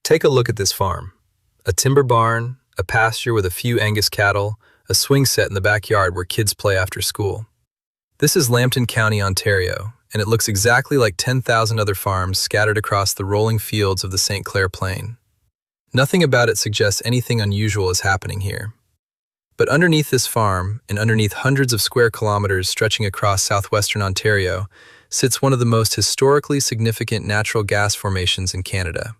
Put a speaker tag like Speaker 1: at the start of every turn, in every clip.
Speaker 1: Take a look at this farm. A timber barn, a pasture with a few Angus cattle, a swing set in the backyard where kids play after school. This is Lambton County, Ontario, and it looks exactly like 10,000 other farms scattered across the rolling fields of the St. Clair Plain. Nothing about it suggests anything unusual is happening here. But underneath this farm, and underneath hundreds of square kilometers stretching across southwestern Ontario, sits one of the most historically significant natural gas formations in Canada.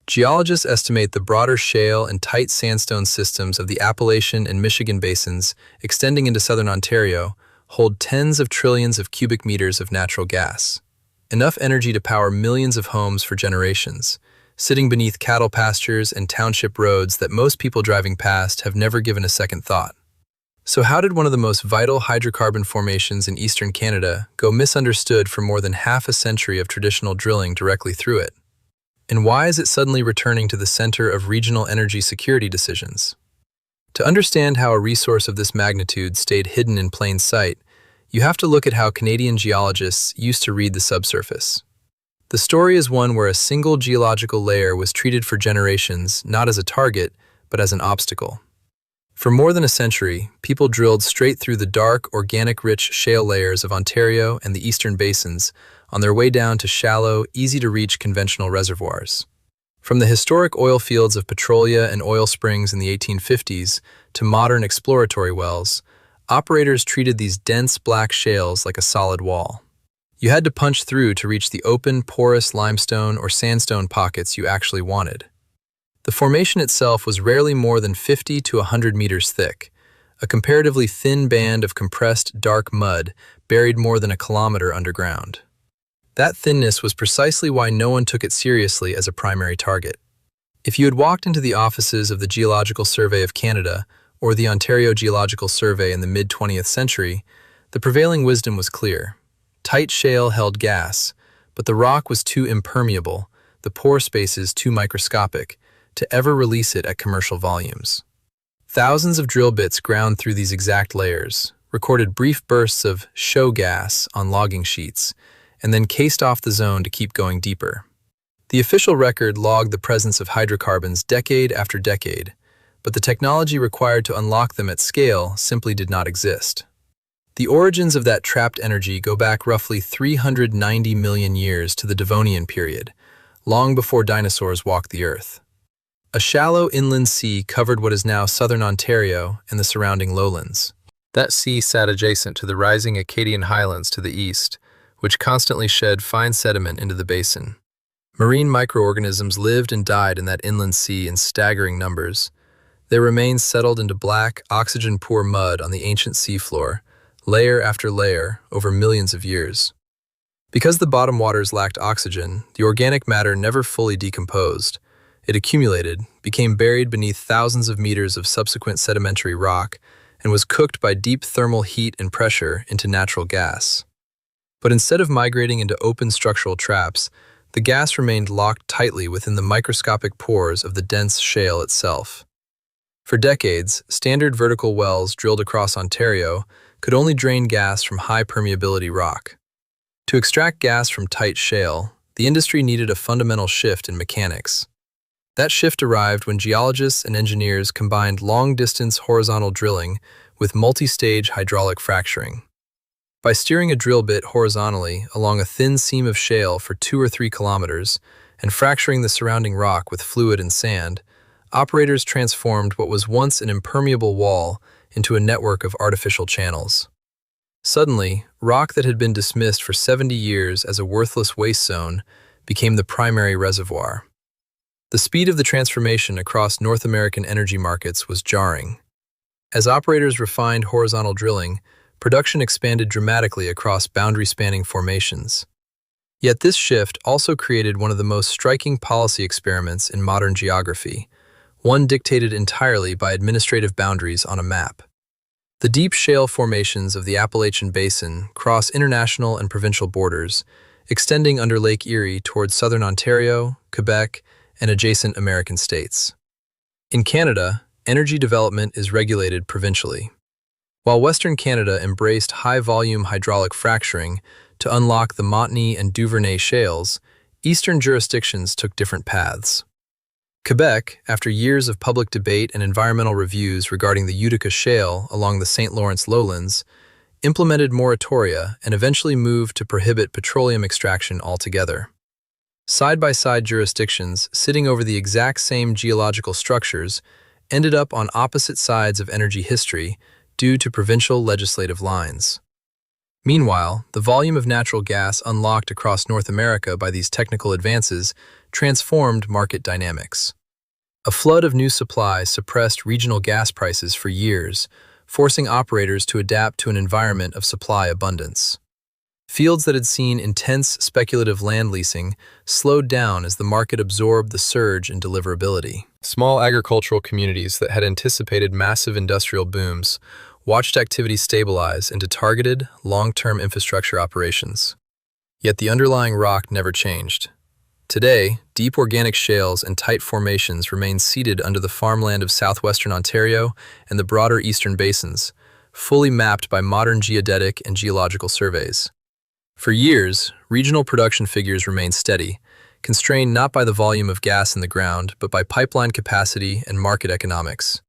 Speaker 1: Geologists estimate the broader shale and tight sandstone systems of the Appalachian and Michigan basins extending into southern Ontario hold tens of trillions of cubic meters of natural gas, enough energy to power millions of homes for generations, sitting beneath cattle pastures and township roads that most people driving past have never given a second thought. So how did one of the most vital hydrocarbon formations in eastern Canada go misunderstood for more than half a century of traditional drilling directly through it? And why is it suddenly returning to the center of regional energy security decisions? To understand how a resource of this magnitude stayed hidden in plain sight, you have to look at how Canadian geologists used to read the subsurface. The story is one where a single geological layer was treated for generations not as a target, but as an obstacle. For more than a century, people drilled straight through the dark, organic-rich shale layers of Ontario and the eastern basins on their way down to shallow, easy-to-reach conventional reservoirs. From the historic oil fields of Petrolia and oil springs in the 1850s to modern exploratory wells, operators treated these dense black shales like a solid wall. You had to punch through to reach the open, porous limestone or sandstone pockets you actually wanted. The formation itself was rarely more than 50 to 100 meters thick, a comparatively thin band of compressed, dark mud buried more than a kilometer underground. That thinness was precisely why no one took it seriously as a primary target. If you had walked into the offices of the Geological Survey of Canada or the Ontario Geological Survey in the mid-20th century, the prevailing wisdom was clear. Tight shale held gas, but the rock was too impermeable, the pore spaces too microscopic, to ever release it at commercial volumes. Thousands of drill bits ground through these exact layers, recorded brief bursts of show gas on logging sheets, and then cased off the zone to keep going deeper. The official record logged the presence of hydrocarbons decade after decade, but the technology required to unlock them at scale simply did not exist. The origins of that trapped energy go back roughly 390 million years to the Devonian period, long before dinosaurs walked the earth. A shallow inland sea covered what is now southern Ontario and the surrounding lowlands. That sea sat adjacent to the rising Acadian highlands to the east, which constantly shed fine sediment into the basin. Marine microorganisms lived and died in that inland sea in staggering numbers. Their remains settled into black, oxygen-poor mud on the ancient seafloor, layer after layer, over millions of years. Because the bottom waters lacked oxygen, the organic matter never fully decomposed. It accumulated, became buried beneath thousands of meters of subsequent sedimentary rock, and was cooked by deep thermal heat and pressure into natural gas. But instead of migrating into open structural traps, the gas remained locked tightly within the microscopic pores of the dense shale itself. For decades, standard vertical wells drilled across Ontario could only drain gas from high permeability rock. To extract gas from tight shale, the industry needed a fundamental shift in mechanics. That shift arrived when geologists and engineers combined long-distance horizontal drilling with multi-stage hydraulic fracturing. By steering a drill bit horizontally along a thin seam of shale for 2 or 3 kilometers and fracturing the surrounding rock with fluid and sand, operators transformed what was once an impermeable wall into a network of artificial channels. Suddenly, rock that had been dismissed for 70 years as a worthless waste zone became the primary reservoir. The speed of the transformation across North American energy markets was jarring. As operators refined horizontal drilling, production expanded dramatically across boundary-spanning formations. Yet this shift also created one of the most striking policy experiments in modern geography, one dictated entirely by administrative boundaries on a map. The deep shale formations of the Appalachian Basin cross international and provincial borders, extending under Lake Erie towards southern Ontario, Quebec, and adjacent American states. In Canada, energy development is regulated provincially. While Western Canada embraced high-volume hydraulic fracturing to unlock the Montney and Duvernay shales, Eastern jurisdictions took different paths. Quebec, after years of public debate and environmental reviews regarding the Utica Shale along the St. Lawrence lowlands, implemented moratoria and eventually moved to prohibit petroleum extraction altogether. Side-by-side jurisdictions sitting over the exact same geological structures ended up on opposite sides of energy history due to provincial legislative lines. Meanwhile, the volume of natural gas unlocked across North America by these technical advances transformed market dynamics. A flood of new supply suppressed regional gas prices for years, forcing operators to adapt to an environment of supply abundance. Fields that had seen intense speculative land leasing slowed down as the market absorbed the surge in deliverability. Small agricultural communities that had anticipated massive industrial booms watched activity stabilize into targeted, long-term infrastructure operations. Yet the underlying rock never changed. Today, deep organic shales and tight formations remain seated under the farmland of southwestern Ontario and the broader eastern basins, fully mapped by modern geodetic and geological surveys. For years, regional production figures remained steady, constrained not by the volume of gas in the ground, but by pipeline capacity and market economics.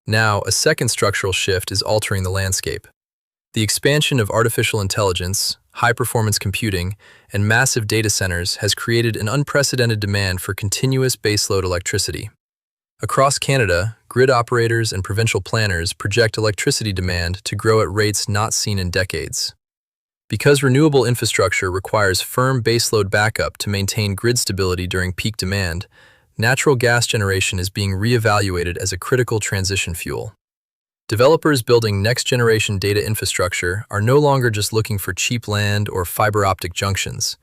Speaker 1: Now, a second structural shift is altering the landscape. The expansion of artificial intelligence, high-performance computing, and massive data centers has created an unprecedented demand for continuous baseload electricity. Across Canada, grid operators and provincial planners project electricity demand to grow at rates not seen in decades. Because renewable infrastructure requires firm baseload backup to maintain grid stability during peak demand, natural gas generation is being reevaluated as a critical transition fuel. Developers building next-generation data infrastructure are no longer just looking for cheap land or fiber optic junctions.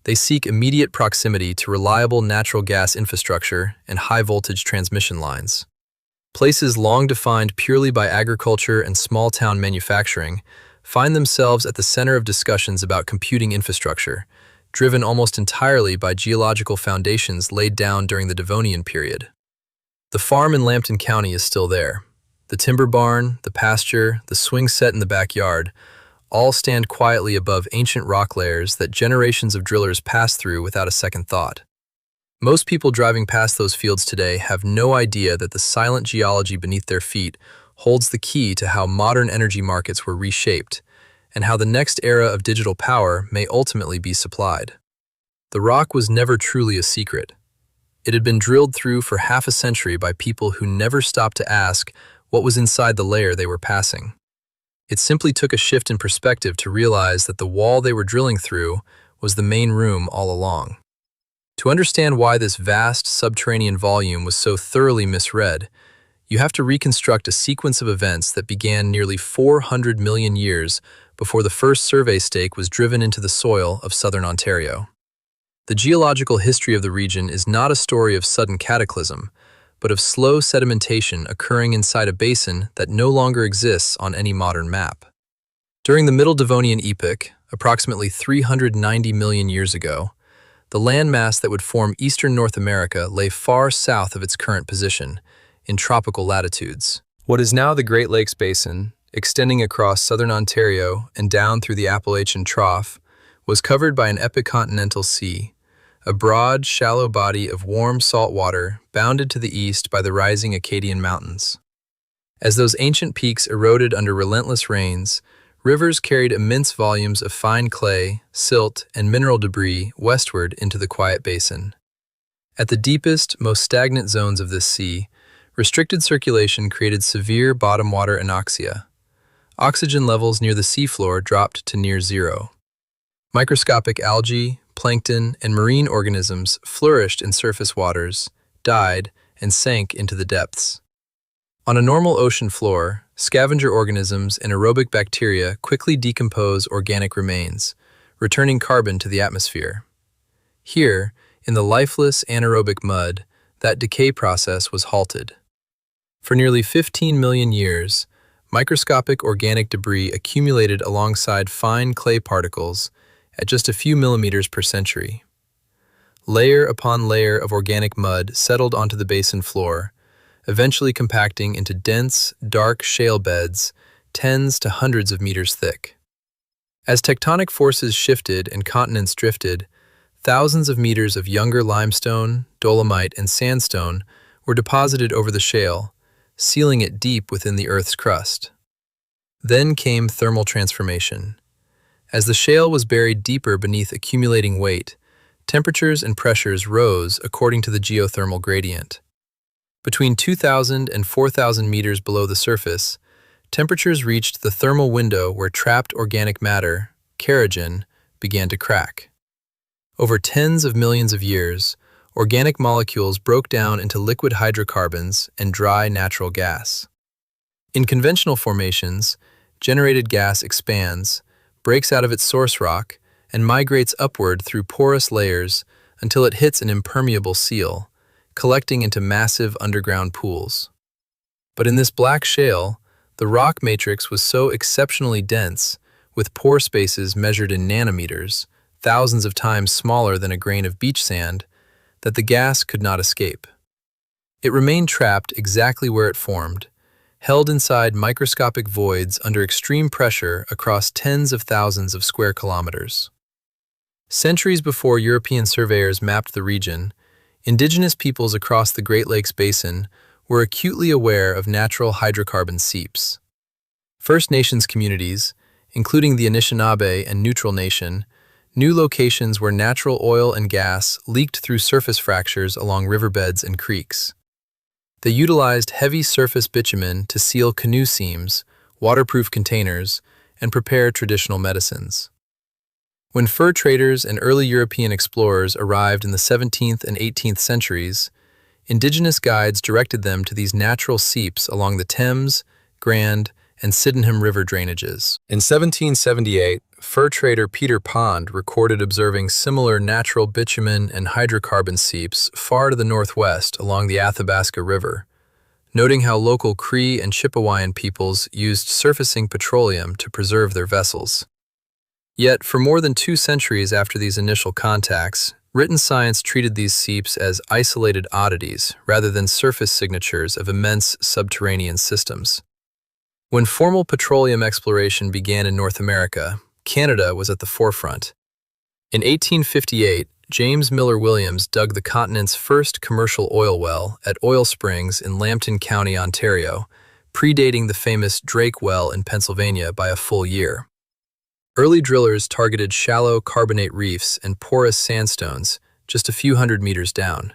Speaker 1: They seek immediate proximity to reliable natural gas infrastructure and high-voltage transmission lines. Places long defined purely by agriculture and small-town manufacturing find themselves at the center of discussions about computing infrastructure, driven almost entirely by geological foundations laid down during the Devonian period. The farm in Lambton County is still there. The timber barn, the pasture, the swing set in the backyard all stand quietly above ancient rock layers that generations of drillers passed through without a second thought. Most people driving past those fields today have no idea that the silent geology beneath their feet holds the key to how modern energy markets were reshaped and how the next era of digital power may ultimately be supplied. The rock was never truly a secret. It had been drilled through for half a century by people who never stopped to ask what was inside the layer they were passing. It simply took a shift in perspective to realize that the wall they were drilling through was the main room all along. To understand why this vast subterranean volume was so thoroughly misread, you have to reconstruct a sequence of events that began nearly 400 million years before the first survey stake was driven into the soil of southern Ontario. The geological history of the region is not a story of sudden cataclysm, but of slow sedimentation occurring inside a basin that no longer exists on any modern map. During the Middle Devonian epoch, approximately 390 million years ago, the landmass that would form eastern North America lay far south of its current position, in tropical latitudes. What is now the Great Lakes Basin, extending across southern Ontario and down through the Appalachian Trough, was covered by an epicontinental sea, a broad, shallow body of warm salt water bounded to the east by the rising Acadian Mountains. As those ancient peaks eroded under relentless rains, rivers carried immense volumes of fine clay, silt, and mineral debris westward into the quiet basin. At the deepest, most stagnant zones of this sea, restricted circulation created severe bottom water anoxia. Oxygen levels near the seafloor dropped to near zero. Microscopic algae, plankton, and marine organisms flourished in surface waters, died, and sank into the depths. On a normal ocean floor, scavenger organisms and aerobic bacteria quickly decompose organic remains, returning carbon to the atmosphere. Here, in the lifeless anaerobic mud, that decay process was halted. For nearly 15 million years, microscopic organic debris accumulated alongside fine clay particles at just a few millimeters per century. Layer upon layer of organic mud settled onto the basin floor, eventually compacting into dense, dark shale beds tens to hundreds of meters thick. As tectonic forces shifted and continents drifted, Thousands of meters of younger limestone, dolomite, and sandstone were deposited over the shale, sealing it deep within the Earth's crust. Then came thermal transformation. As the shale was buried deeper beneath accumulating weight, temperatures and pressures rose according to the geothermal gradient. Between 2,000 and 4,000 meters below the surface, temperatures reached the thermal window where trapped organic matter, kerogen, began to crack. Over tens of millions of years, organic molecules broke down into liquid hydrocarbons and dry natural gas. In conventional formations, generated gas expands, breaks out of its source rock, and migrates upward through porous layers until it hits an impermeable seal, collecting into massive underground pools. But in this black shale, the rock matrix was so exceptionally dense, with pore spaces measured in nanometers, thousands of times smaller than a grain of beach sand, that the gas could not escape. It remained trapped exactly where it formed, held inside microscopic voids under extreme pressure across tens of thousands of square kilometers. Centuries before European surveyors mapped the region, indigenous peoples across the Great Lakes Basin were acutely aware of natural hydrocarbon seeps. First Nations communities, including the Anishinaabe and Neutral Nation, knew locations where natural oil and gas leaked through surface fractures along riverbeds and creeks. They utilized heavy surface bitumen to seal canoe seams, waterproof containers, and prepare traditional medicines. When fur traders and early European explorers arrived in the 17th and 18th centuries, indigenous guides directed them to these natural seeps along the Thames, Grand, and Sydenham River drainages. In 1778, fur trader Peter Pond recorded observing similar natural bitumen and hydrocarbon seeps far to the northwest along the Athabasca River, noting how local Cree and Chippewayan peoples used surfacing petroleum to preserve their vessels. Yet, for more than 2 centuries after these initial contacts, written science treated these seeps as isolated oddities rather than surface signatures of immense subterranean systems. When formal petroleum exploration began in North America, Canada was at the forefront. In 1858, James Miller Williams dug the continent's first commercial oil well at Oil Springs in Lambton County, Ontario, predating the famous Drake Well in Pennsylvania by a full year. Early drillers targeted shallow carbonate reefs and porous sandstones just a few hundred meters down.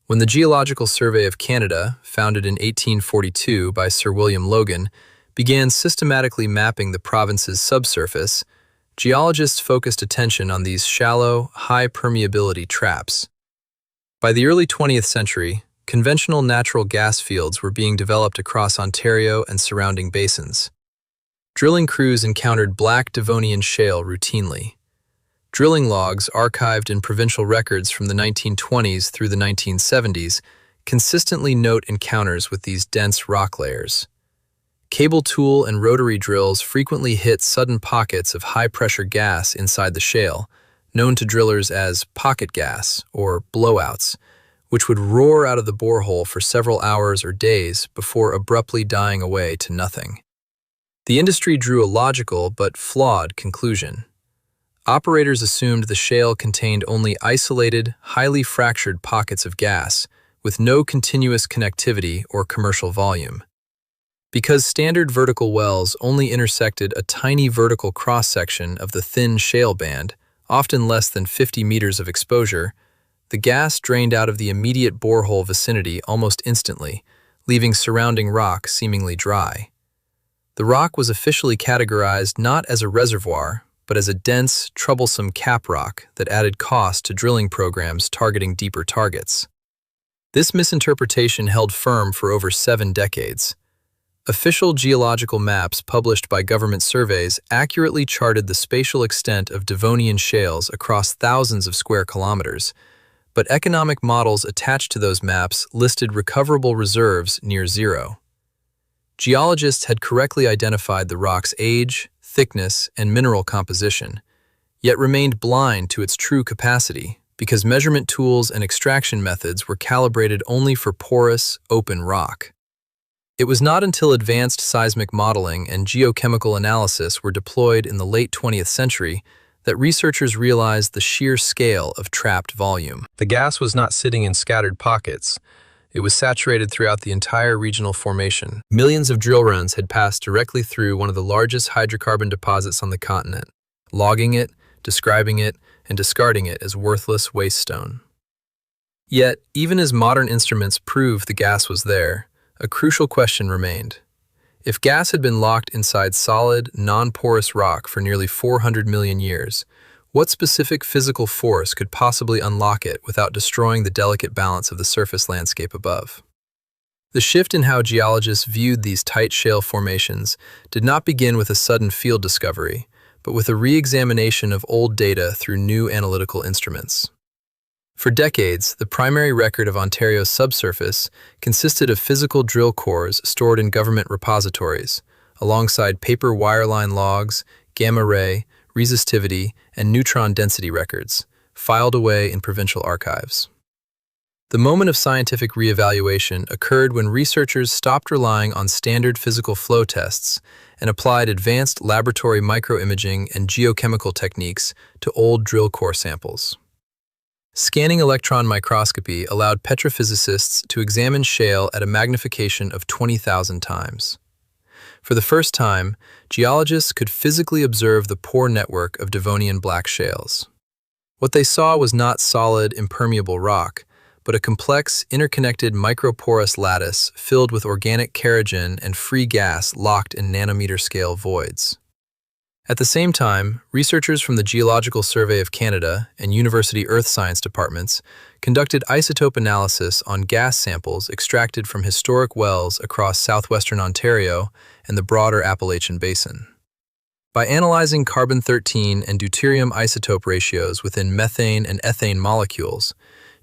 Speaker 1: When the Geological Survey of Canada, founded in 1842 by Sir William Logan, began systematically mapping the province's subsurface, geologists focused attention on these shallow, high-permeability traps. By the early 20th century, conventional natural gas fields were being developed across Ontario and surrounding basins. Drilling crews encountered black Devonian shale routinely. Drilling logs archived in provincial records from the 1920s through the 1970s consistently note encounters with these dense rock layers. Cable tool and rotary drills frequently hit sudden pockets of high-pressure gas inside the shale, known to drillers as pocket gas or blowouts, which would roar out of the borehole for several hours or days before abruptly dying away to nothing. The industry drew a logical but flawed conclusion. Operators assumed the shale contained only isolated, highly fractured pockets of gas, with no continuous connectivity or commercial volume. Because standard vertical wells only intersected a tiny vertical cross-section of the thin shale band, often less than 50 meters of exposure, the gas drained out of the immediate borehole vicinity almost instantly, leaving surrounding rock seemingly dry. The rock was officially categorized not as a reservoir, but as a dense, troublesome cap rock that added cost to drilling programs targeting deeper targets. This misinterpretation held firm for over 7 decades. Official geological maps published by government surveys accurately charted the spatial extent of Devonian shales across thousands of square kilometers, but economic models attached to those maps listed recoverable reserves near zero. Geologists had correctly identified the rock's age, thickness, and mineral composition, yet remained blind to its true capacity because measurement tools and extraction methods were calibrated only for porous, open rock. It was not until advanced seismic modeling and geochemical analysis were deployed in the late 20th century that researchers realized the sheer scale of trapped volume. The gas was not sitting in scattered pockets. It was saturated throughout the entire regional formation. Millions of drill runs had passed directly through one of the largest hydrocarbon deposits on the continent, logging it, describing it, and discarding it as worthless waste stone. Yet, even as modern instruments proved the gas was there, a crucial question remained. If gas had been locked inside solid, non-porous rock for nearly 400 million years, what specific physical force could possibly unlock it without destroying the delicate balance of the surface landscape above? The shift in how geologists viewed these tight shale formations did not begin with a sudden field discovery, but with a re-examination of old data through new analytical instruments. For decades, the primary record of Ontario's subsurface consisted of physical drill cores stored in government repositories, alongside paper wireline logs, gamma ray, resistivity, and neutron density records, filed away in provincial archives. The moment of scientific reevaluation occurred when researchers stopped relying on standard physical flow tests and applied advanced laboratory microimaging and geochemical techniques to old drill core samples. Scanning electron microscopy allowed petrophysicists to examine shale at a magnification of 20,000 times. For the first time, geologists could physically observe the pore network of Devonian black shales. What they saw was not solid, impermeable rock, but a complex, interconnected microporous lattice filled with organic kerogen and free gas locked in nanometer-scale voids. At the same time, researchers from the Geological Survey of Canada and University Earth Science departments conducted isotope analysis on gas samples extracted from historic wells across southwestern Ontario and the broader Appalachian Basin. By analyzing carbon-13 and deuterium isotope ratios within methane and ethane molecules,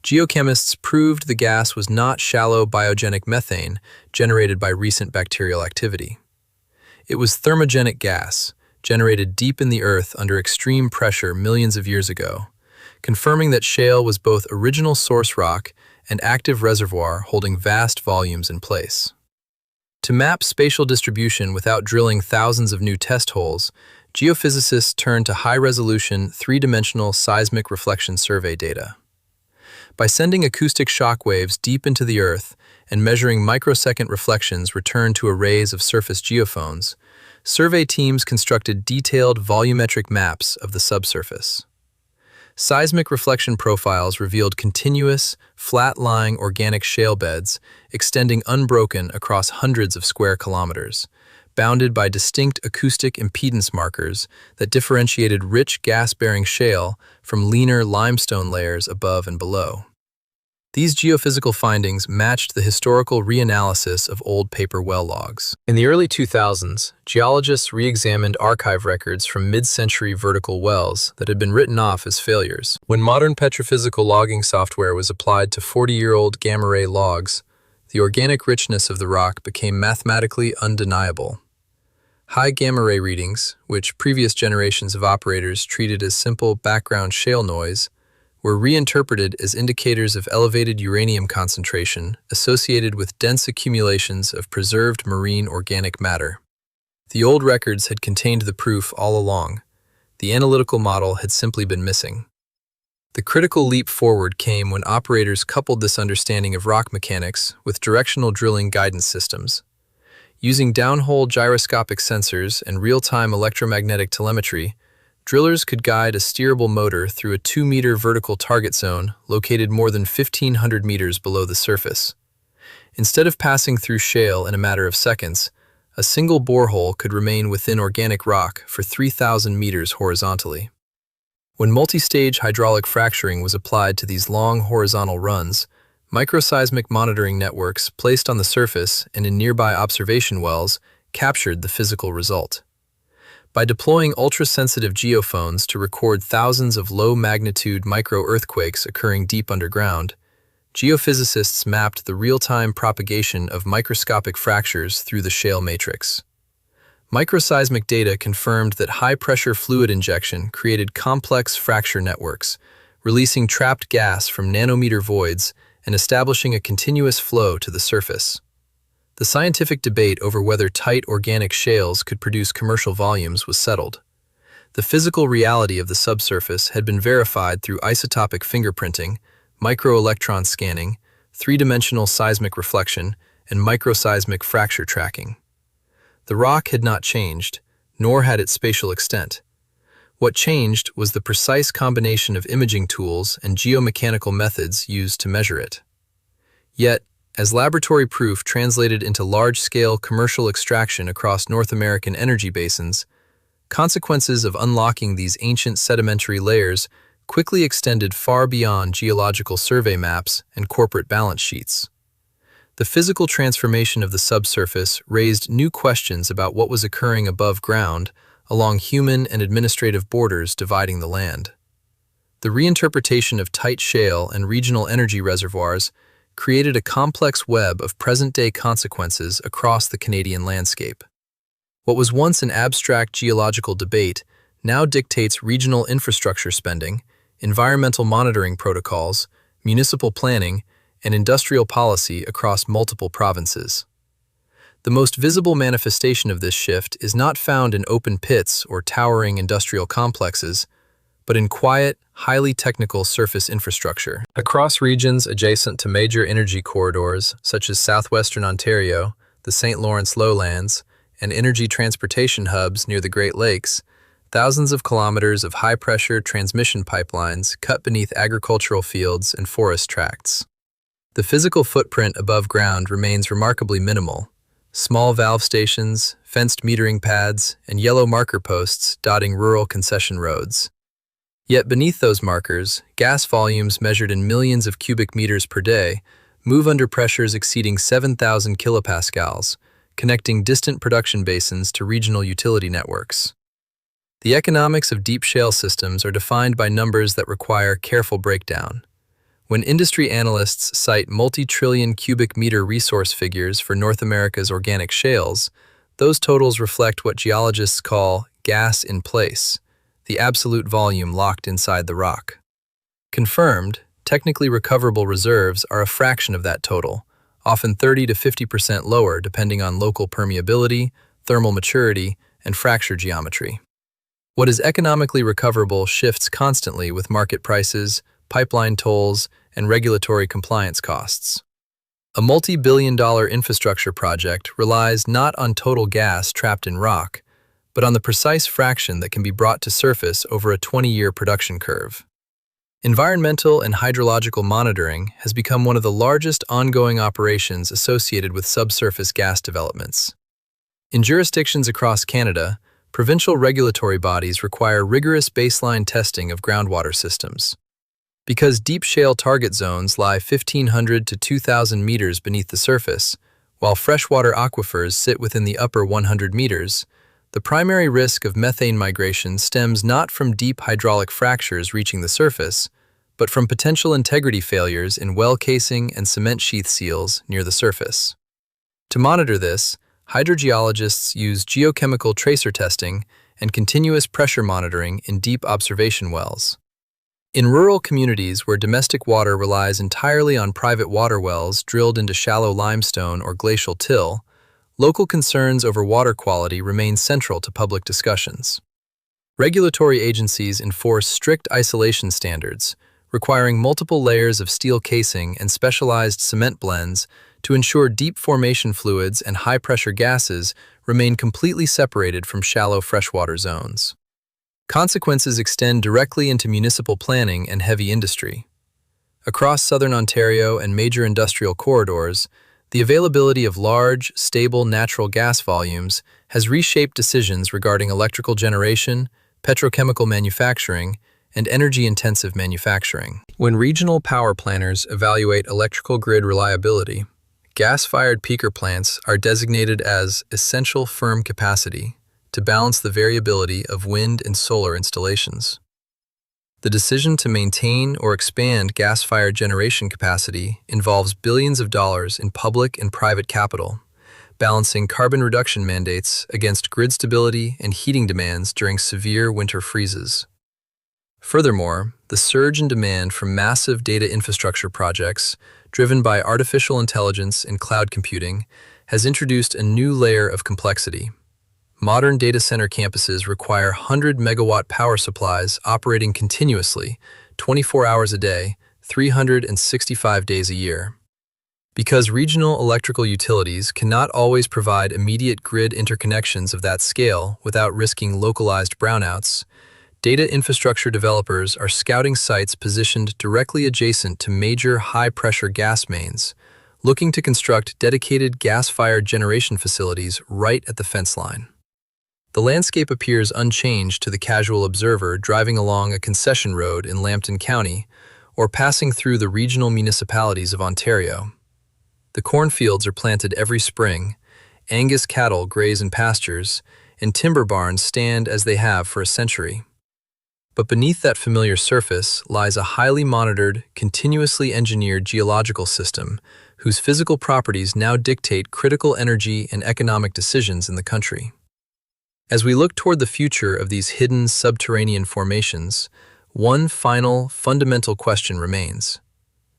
Speaker 1: geochemists proved the gas was not shallow biogenic methane generated by recent bacterial activity. It was thermogenic gas, generated deep in the earth under extreme pressure millions of years ago, confirming that shale was both original source rock and active reservoir holding vast volumes in place. To map spatial distribution without drilling thousands of new test holes, geophysicists turned to high-resolution, three-dimensional seismic reflection survey data. By sending acoustic shock waves deep into the earth and measuring microsecond reflections returned to arrays of surface geophones, survey teams constructed detailed volumetric maps of the subsurface. Seismic reflection profiles revealed continuous, flat-lying organic shale beds extending unbroken across hundreds of square kilometers, bounded by distinct acoustic impedance markers that differentiated rich gas-bearing shale from leaner limestone layers above and below. These geophysical findings matched the historical reanalysis of old paper well logs. In the early 2000s, geologists re-examined archive records from mid-century vertical wells that had been written off as failures. When modern petrophysical logging software was applied to 40-year-old gamma-ray logs, the organic richness of the rock became mathematically undeniable. High gamma-ray readings, which previous generations of operators treated as simple background shale noise, were reinterpreted as indicators of elevated uranium concentration associated with dense accumulations of preserved marine organic matter. The old records had contained the proof all along. The analytical model had simply been missing. The critical leap forward came when operators coupled this understanding of rock mechanics with directional drilling guidance systems. Using downhole gyroscopic sensors and real-time electromagnetic telemetry, drillers could guide a steerable motor through a 2-meter vertical target zone located more than 1,500 meters below the surface. Instead of passing through shale in a matter of seconds, a single borehole could remain within organic rock for 3,000 meters horizontally. When multi-stage hydraulic fracturing was applied to these long horizontal runs, microseismic monitoring networks placed on the surface and in nearby observation wells captured the physical result. By deploying ultra-sensitive geophones to record thousands of low-magnitude micro-earthquakes occurring deep underground, geophysicists mapped the real-time propagation of microscopic fractures through the shale matrix. Microseismic data confirmed that high-pressure fluid injection created complex fracture networks, releasing trapped gas from nanometer voids and establishing a continuous flow to the surface. The scientific debate over whether tight organic shales could produce commercial volumes was settled. The physical reality of the subsurface had been verified through isotopic fingerprinting, microelectron scanning, three-dimensional seismic reflection, and microseismic fracture tracking. The rock had not changed, nor had its spatial extent. What changed was the precise combination of imaging tools and geomechanical methods used to measure it. Yet, as laboratory proof translated into large-scale commercial extraction across North American energy basins, consequences of unlocking these ancient sedimentary layers quickly extended far beyond geological survey maps and corporate balance sheets. The physical transformation of the subsurface raised new questions about what was occurring above ground along human and administrative borders dividing the land. The reinterpretation of tight shale and regional energy reservoirs created a complex web of present-day consequences across the Canadian landscape. What was once an abstract geological debate now dictates regional infrastructure spending, environmental monitoring protocols, municipal planning, and industrial policy across multiple provinces. The most visible manifestation of this shift is not found in open pits or towering industrial complexes, but in quiet, highly technical surface infrastructure. Across regions adjacent to major energy corridors, such as southwestern Ontario, the St. Lawrence lowlands, and energy transportation hubs near the Great Lakes, thousands of kilometers of high-pressure transmission pipelines cut beneath agricultural fields and forest tracts. The physical footprint above ground remains remarkably minimal. Small valve stations, fenced metering pads, and yellow marker posts dotting rural concession roads. Yet beneath those markers, gas volumes measured in millions of cubic meters per day move under pressures exceeding 7,000 kilopascals, connecting distant production basins to regional utility networks. The economics of deep shale systems are defined by numbers that require careful breakdown. When industry analysts cite multi-trillion cubic meter resource figures for North America's organic shales, those totals reflect what geologists call gas in place, the absolute volume locked inside the rock. Confirmed, technically recoverable reserves are a fraction of that total, often 30 to 50% lower depending on local permeability, thermal maturity, and fracture geometry. What is economically recoverable shifts constantly with market prices, pipeline tolls, and regulatory compliance costs. A multi-billion-dollar infrastructure project relies not on total gas trapped in rock, but on the precise fraction that can be brought to surface over a 20-year production curve. Environmental and hydrological monitoring has become one of the largest ongoing operations associated with subsurface gas developments. In jurisdictions across Canada, provincial regulatory bodies require rigorous baseline testing of groundwater systems. Because deep shale target zones lie 1,500 to 2,000 meters beneath the surface, while freshwater aquifers sit within the upper 100 meters, the primary risk of methane migration stems not from deep hydraulic fractures reaching the surface, but from potential integrity failures in well casing and cement sheath seals near the surface. To monitor this, hydrogeologists use geochemical tracer testing and continuous pressure monitoring in deep observation wells. In rural communities where domestic water relies entirely on private water wells drilled into shallow limestone or glacial till, local concerns over water quality remain central to public discussions. Regulatory agencies enforce strict isolation standards, requiring multiple layers of steel casing and specialized cement blends to ensure deep formation fluids and high-pressure gases remain completely separated from shallow freshwater zones. Consequences extend directly into municipal planning and heavy industry. Across southern Ontario and major industrial corridors, the availability of large, stable natural gas volumes has reshaped decisions regarding electrical generation, petrochemical manufacturing, and energy-intensive manufacturing. When regional power planners evaluate electrical grid reliability, gas-fired peaker plants are designated as essential firm capacity to balance the variability of wind and solar installations. The decision to maintain or expand gas-fired generation capacity involves billions of dollars in public and private capital, balancing carbon reduction mandates against grid stability and heating demands during severe winter freezes. Furthermore, the surge in demand from massive data infrastructure projects, driven by artificial intelligence and cloud computing, has introduced a new layer of complexity. Modern data center campuses require 100-megawatt power supplies operating continuously, 24 hours a day, 365 days a year. Because regional electrical utilities cannot always provide immediate grid interconnections of that scale without risking localized brownouts, data infrastructure developers are scouting sites positioned directly adjacent to major high-pressure gas mains, looking to construct dedicated gas-fired generation facilities right at the fence line. The landscape appears unchanged to the casual observer driving along a concession road in Lambton County or passing through the regional municipalities of Ontario. The cornfields are planted every spring, Angus cattle graze in pastures, and timber barns stand as they have for a century. But beneath that familiar surface lies a highly monitored, continuously engineered geological system whose physical properties now dictate critical energy and economic decisions in the country. As we look toward the future of these hidden subterranean formations, one final, fundamental question remains.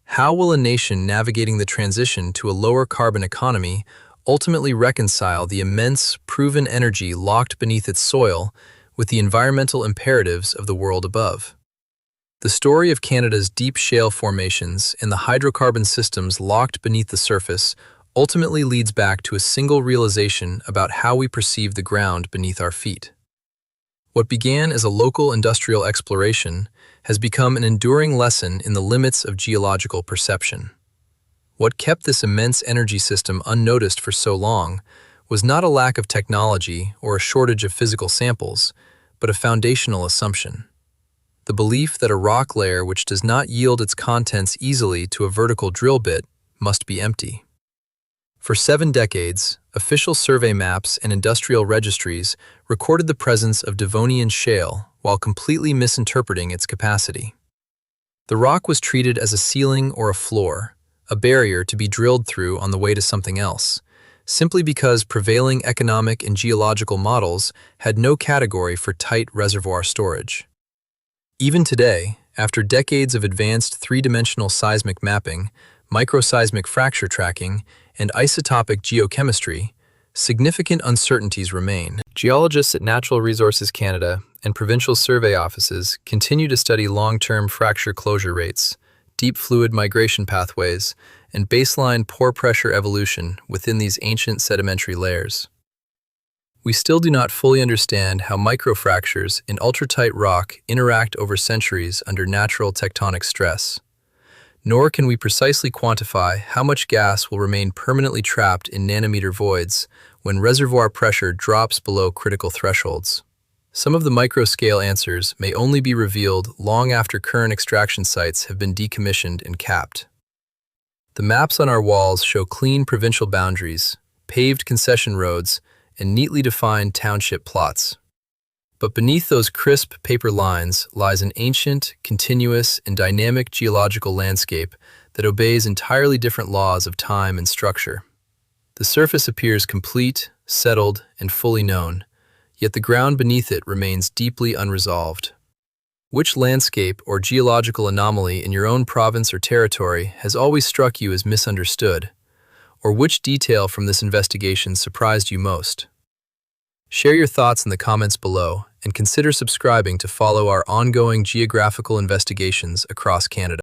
Speaker 1: How will a nation navigating the transition to a lower carbon economy ultimately reconcile the immense, proven energy locked beneath its soil with the environmental imperatives of the world above? The story of Canada's deep shale formations and the hydrocarbon systems locked beneath the surface ultimately leads back to a single realization about how we perceive the ground beneath our feet. What began as a local industrial exploration has become an enduring lesson in the limits of geological perception. What kept this immense energy system unnoticed for so long was not a lack of technology or a shortage of physical samples, but a foundational assumption. The belief that a rock layer which does not yield its contents easily to a vertical drill bit must be empty. For 7 decades, official survey maps and industrial registries recorded the presence of Devonian shale while completely misinterpreting its capacity. The rock was treated as a ceiling or a floor, a barrier to be drilled through on the way to something else, simply because prevailing economic and geological models had no category for tight reservoir storage. Even today, after decades of advanced three-dimensional seismic mapping, microseismic fracture tracking, and isotopic geochemistry, significant uncertainties remain. Geologists at Natural Resources Canada and provincial survey offices continue to study long-term fracture closure rates, deep fluid migration pathways, and baseline pore pressure evolution within these ancient sedimentary layers. We still do not fully understand how microfractures in ultra-tight rock interact over centuries under natural tectonic stress. Nor can we precisely quantify how much gas will remain permanently trapped in nanometer voids when reservoir pressure drops below critical thresholds. Some of the micro-scale answers may only be revealed long after current extraction sites have been decommissioned and capped. The maps on our walls show clean provincial boundaries, paved concession roads, and neatly defined township plots. But beneath those crisp paper lines lies an ancient, continuous, and dynamic geological landscape that obeys entirely different laws of time and structure. The surface appears complete, settled, and fully known, yet the ground beneath it remains deeply unresolved. Which landscape or geological anomaly in your own province or territory has always struck you as misunderstood? Or which detail from this investigation surprised you most? Share your thoughts in the comments below and consider subscribing to follow our ongoing geographical investigations across Canada.